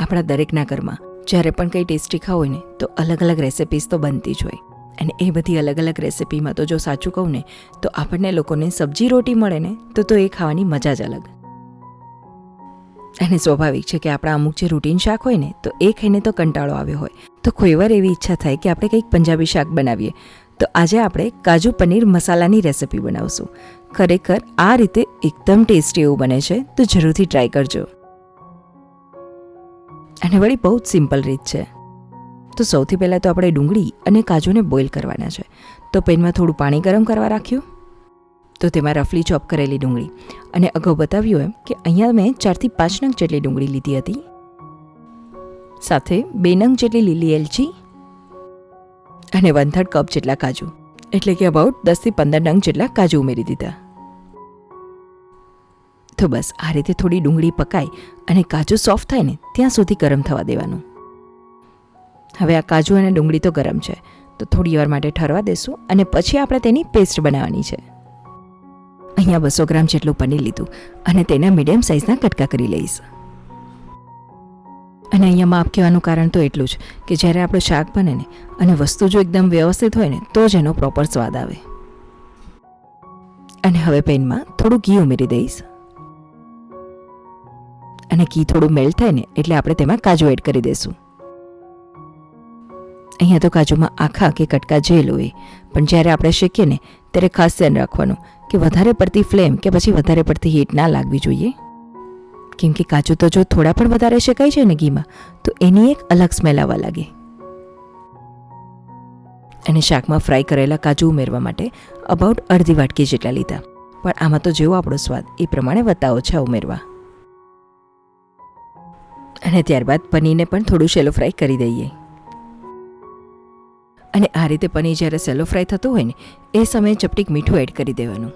આપણા દરેકના ઘરમાં જ્યારે પણ કંઈ ટેસ્ટી ખાવું હોય ને તો અલગ અલગ રેસિપીસ તો બનતી જ હોય. અને એ બધી અલગ અલગ રેસિપીમાં તો જો સાચું કહું ને તો આપણને લોકોને સબ્જી રોટી મળે ને તો એ ખાવાની મજા જ અલગ. અને સ્વાભાવિક છે કે આપણા અમુક જે રૂટીન શાક હોય ને તો એ ખાઈને તો કંટાળો આવ્યો હોય, તો કોઈ વાર એવી ઈચ્છા થાય કે આપણે કંઈક પંજાબી શાક બનાવીએ. તો આજે આપણે કાજુ પનીર મસાલાની રેસિપી બનાવશું. ખરેખર આ રીતે એકદમ ટેસ્ટી એવું બને છે, તો જરૂરથી ટ્રાય કરજો. અને વળી બહુ જ સિમ્પલ રીત છે. તો સૌથી પહેલાં તો આપણે ડુંગળી અને કાજુને બોઇલ કરવાના છે. તો પેનમાં થોડું પાણી ગરમ કરવા રાખ્યું. તો તેમાં રફલી ચોપ કરેલી ડુંગળી, અને અગાઉ બતાવ્યું એમ કે અહીંયા મેં 4 થી 5 નંગ જેટલી ડુંગળી લીધી હતી, સાથે 2 નંગ જેટલી લીલી એલચી અને 1/3 કપ જેટલા કાજુ, એટલે કે અબાઉટ 10 થી 15 નંગ જેટલા કાજુ ઉમેરી દીધા. તો બસ આ રીતે થોડી ડુંગળી પકાય અને કાજુ સોફ્ટ થાય ને ત્યાં સુધી ગરમ થવા દેવાનું. હવે આ કાજુ અને ડુંગળી તો ગરમ છે, તો થોડી વાર માટે ઠરવા દેશું અને પછી આપણે તેની પેસ્ટ બનાવવાની છે. અહીંયા 200 ગ્રામ જેટલું પનીર લીધું અને તેના મીડિયમ સાઇઝના કટકા કરી લઈશ. અને અહીંયા માપ કહેવાનું કારણ તો એટલું જ કે જ્યારે આપણું શાક બને ને અને વસ્તુ જો એકદમ વ્યવસ્થિત હોય ને તો જ એનો પ્રોપર સ્વાદ આવે. અને હવે પેનમાં થોડું ઘી ઉમેરી દઈશ. અને ઘી થોડું મેલ્ટ થાય ને એટલે આપણે તેમાં કાજુ એડ કરી દઈશું. અહીંયા તો કાજુમાં આખા કે કટકા જે લો એ, પણ જ્યારે આપણે શેકીએ ને ત્યારે ખાસ ધ્યાન રાખવાનું કે વધારે પડતી ફ્લેમ કે પછી વધારે પડતી હીટ ના લાગવી જોઈએ. કેમ કે કાજુ તો જો થોડા પણ વધારે શેકાઈ જાય ને ઘીમાં તો એની એક અલગ સ્મેલ આવવા લાગે. અને શાકમાં ફ્રાય કરેલા કાજુ ઉમેરવા માટે અબાઉટ અડધી વાટકી જેટલા લીધા, પણ આમાં તો જેવો આપણો સ્વાદ એ પ્રમાણે વત્તા ઓછા ઉમેરવા. અને ત્યારબાદ પનીરને પણ થોડું શેલો ફ્રાય કરી દઈએ. અને આ રીતે પનીર જ્યારે સેલો ફ્રાય થતું હોય ને એ સમયે ચપટીક મીઠું એડ કરી દેવાનું.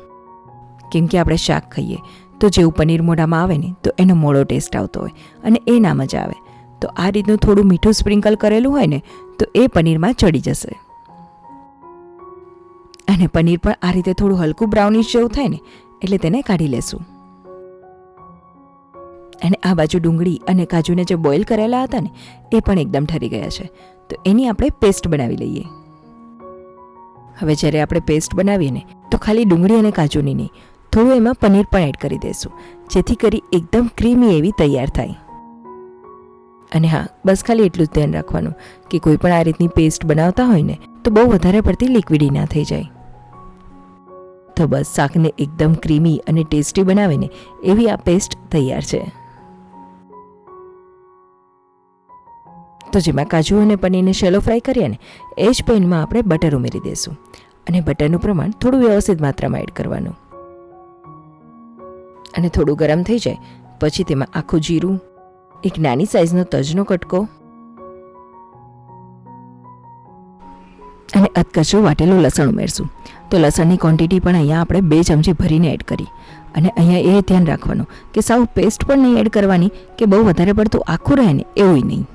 કેમ કે આપણે શાક ખાઈએ તો જેવું પનીર મોઢામાં આવે ને તો એનો મોળો ટેસ્ટ આવતો હોય અને એ ના મજા આવે. તો આ રીતનું થોડું મીઠું સ્પ્રિંકલ કરેલું હોય ને તો એ પનીરમાં ચડી જશે. અને પનીર પણ આ રીતે થોડું હલકું બ્રાઉનિશ જેવું થાય ને એટલે તેને કાઢી લેશું. અને આ બાજુ ડુંગળી અને કાજુને જે બોઇલ કરેલા હતા ને એ પણ એકદમ ઠરી ગયા છે, તો એની આપણે પેસ્ટ બનાવી લઈએ. હવે જ્યારે આપણે પેસ્ટ બનાવીએ ને તો ખાલી ડુંગળી અને કાજુની નહીં, થોડું એમાં પનીર પણ એડ કરી દઈશું, જેથી કરી એકદમ ક્રીમી એવી તૈયાર થાય. અને હા, બસ ખાલી એટલું જ ધ્યાન રાખવાનું કે કોઈ પણ આ રીતની પેસ્ટ બનાવતા હોય ને તો બહુ વધારે પડતી લિક્વિડી ના થઈ જાય. તો બસ શાકને એકદમ ક્રીમી અને ટેસ્ટી બનાવીને એવી આ પેસ્ટ તૈયાર છે. તો જેમાં કાજુ અને પનીરને શેલો ફ્રાય કરીએ ને એ જ પેનમાં આપણે બટર ઉમેરી દઈશું. અને બટરનું પ્રમાણ થોડું વ્યવસ્થિત માત્રામાં એડ કરવાનું. અને થોડું ગરમ થઈ જાય પછી તેમાં આખું જીરું, એક નાની સાઇઝનો તજનો કટકો અને અધકચરું વાટેલું લસણ ઉમેરશું. તો લસણની ક્વોન્ટિટી પણ અહીંયા આપણે 2 ચમચી ભરીને એડ કરી. અને અહીંયા એ ધ્યાન રાખવાનું કે સાવ પેસ્ટ પણ નહીં એડ કરવાની કે બહુ વધારે પડતું આખું રહે ને એવું નહીં.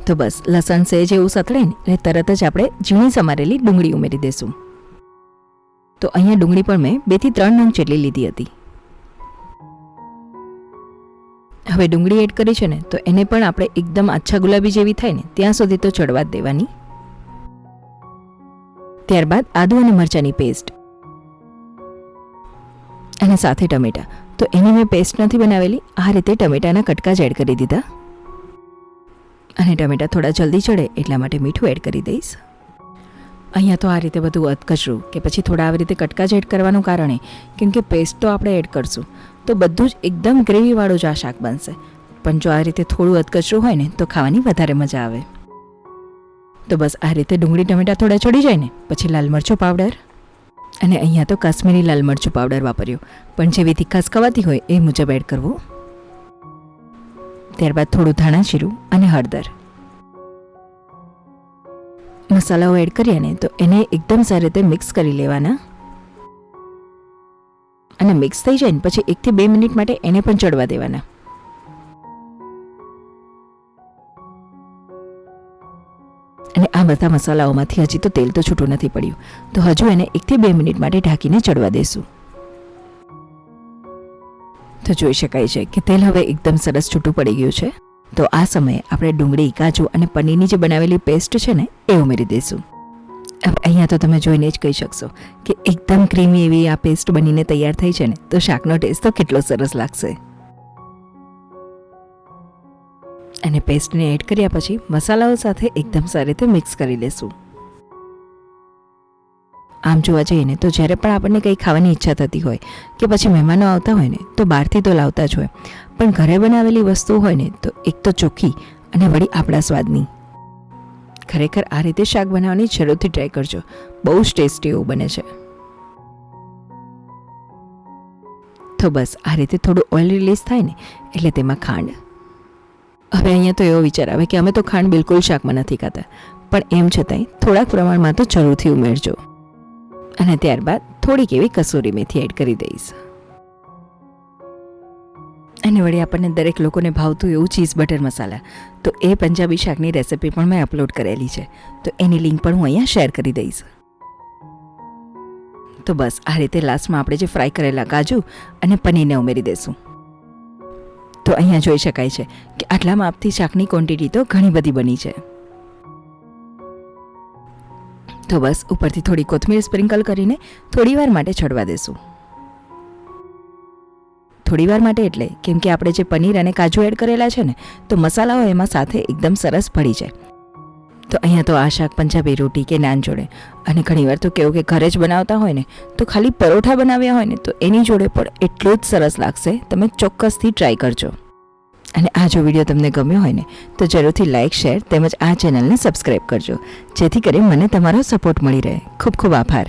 તો બસ લસણ સહેજ એવું સતળે ને એટલે તરત જ આપણે ઝીણી સમારેલી ડુંગળી ઉમેરી દઈશું. તો અહીંયા ડુંગળી પણ મેં 2 થી 3 નંગ જેટલી લીધી હતી. હવે ડુંગળી એડ કરી છે ને તો એને પણ આપણે એકદમ આછા ગુલાબી જેવી થાય ને ત્યાં સુધી તો ચડવા જ દેવાની. ત્યારબાદ આદુ અને મરચાંની પેસ્ટ અને સાથે ટમેટા. તો એની મેં પેસ્ટ નથી બનાવેલી, આ રીતે ટમેટાના કટકા જ એડ કરી દીધા. અને ટમેટા થોડા જલ્દી ચડે એટલા માટે મીઠું એડ કરી દઈશ. અહીંયા તો આ રીતે બધું અધકચરું કે પછી થોડા આવી રીતે કટકા જ એડ કરવાનું કારણ કેમ કે પેસ્ટ તો આપણે એડ કરશું તો બધું જ એકદમ ગ્રેવીવાળું જ આ શાક બનશે. પણ જો આ રીતે થોડું અધકચરું હોય ને તો ખાવાની વધારે મજા આવે. તો બસ આ રીતે ડુંગળી ટમેટા થોડા ચડી જાય ને પછી લાલ મરચું પાવડર, અને અહીંયા તો કાશ્મીરી લાલ મરચું પાવડર વાપર્યો, પણ જેવી તીખાશ ખવાતી હોય એ મુજબ એડ કરવું. ત્યારબાદ થોડું ધાણા જીરું અને હળદર. મસાલાઓ એડ કરીએ ને તો એને એકદમ સારી રીતે મિક્સ કરી લેવાના. અને મિક્સ થઈ જાય ને પછી 1 થી 2 મિનિટ માટે એને પણ ચડવા દેવાના. અને આ બધા મસાલાઓમાંથી હજી તો તેલ તો છૂટું નથી પડ્યું, તો હજુ એને 1 થી 2 મિનિટ માટે ઢાંકીને ચડવા દેશું. તો જોઈ શકાય છે કે તેલ હવે એકદમ સરસ છૂટું પડી ગયું છે. તો આ સમયે આપણે ડુંગળી, કાજુ અને પનીરની જે બનાવેલી પેસ્ટ છે ને એ ઉમેરી દઈશું. હવે અહીંયા તો તમે જોઈને જ કહી શકશો કે એકદમ ક્રીમી એવી આ પેસ્ટ બનીને તૈયાર થઈ છે ને, તો શાકનો ટેસ્ટ તો કેટલો સરસ લાગશે. અને પેસ્ટને એડ કર્યા પછી મસાલાઓ સાથે એકદમ સારી રીતે મિક્સ કરી લેશું. આમ જોવા જઈએ ને તો જ્યારે પણ આપણને કંઈ ખાવાની ઈચ્છા થતી હોય કે પછી મહેમાનો આવતા હોય ને તો બહારથી તો લાવતા જ હોય, પણ ઘરે બનાવેલી વસ્તુ હોય ને તો એક તો ચોખ્ખી અને વળી આપણા સ્વાદની. ખરેખર આ રીતે શાક બનાવવાની જરૂરથી ટ્રાય કરજો, બહુ જ ટેસ્ટી એવું બને છે. તો બસ આ રીતે થોડું ઓઇલ રિલીઝ થાય ને એટલે તેમાં ખાંડ. હવે અહીંયા તો એવો વિચાર આવે કે અમે તો ખાંડ બિલકુલ શાકમાં નથી ખાતા, પણ એમ છતાંય થોડાક પ્રમાણમાં તો જરૂરથી ઉમેરજો. અને ત્યારબાદ થોડીક એવી કસૂરી મેથી એડ કરી દઈશ. અને વળી આપણને દરેક લોકોને ભાવતું એવું ચીઝ બટર મસાલા, તો એ પંજાબી શાકની રેસિપી પણ મેં અપલોડ કરેલી છે, તો એની લિંક પણ હું અહીંયા શેર કરી દઈશ. તો બસ આ રીતે લાસ્ટમાં આપણે જે ફ્રાય કરેલા કાજુ અને પનીરને ઉમેરી દઈશું. તો અહીંયા જોઈ શકાય છે કે આટલા માપથી શાકની ક્વોન્ટિટી તો ઘણી બધી બની છે. તો બસ ઉપરથી થોડી કોથમીર સ્પ્રિંકલ કરીને થોડીવાર માટે ચડવા દેશું. થોડીવાર માટે એટલે કેમ કે આપણે જે પનીર અને કાજુ એડ કરેલા છે ને, તો મસાલાઓ એમાં સાથે એકદમ સરસ ભળી જાય. તો અહીંયા તો આ શાક પંજાબી રોટી કે નાન જોડે, અને ઘણીવાર તો કેવું કે ઘરે જ બનાવતા હોય ને તો ખાલી પરોઠા બનાવ્યા હોય ને તો એની જોડે પણ એટલું જ સરસ લાગશે. તમે ચોક્કસથી ટ્રાય કરજો. અને આ જો વિડીયો તમને ગમ્યો હોય ને તો જરૂરથી લાઇક, શેર તેમજ આ ચેનલને સબસ્ક્રાઈબ કરજો, જેથી કરી મને તમારો સપોર્ટ મળી રહે. ખૂબ ખૂબ આભાર.